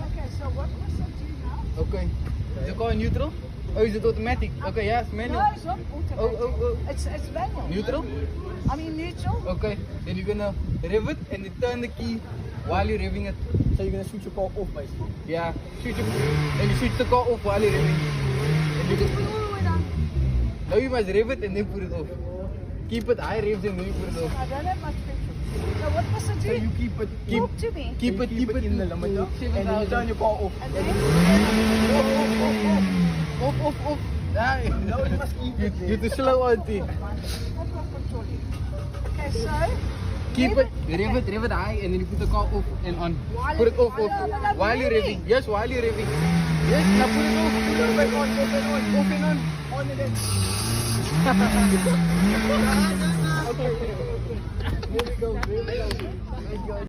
Okay, so what must I do now? Okay. Is the car neutral? Oh, is it automatic? Okay, yeah, it's manual. No, it's not automatic. Oh. It's manual. Neutral? I mean neutral. Okay. Then you're gonna rev it and then turn the key while you're revving it. So you're gonna switch your car off basically. Yeah. Switch it. And you switch the car off while you're revving. And you Just put it all the way down. now you must rev it and then put it off. Keep it high revs and then you put it off. I don't have much petrol. So what must I do? So you keep it Talk to me. Keep it in the limiter and then you turn your car off. And then? Off. Ah, No, you must keep it there. you're too slow, auntie. Okay, so Keep it, rev it high and then you put the car off and on. Put it off. While you're revving. Yes, while you're revving. Yes, now put it off. Put it back on, off and on. Off and on. On and then. Okay. Here we go.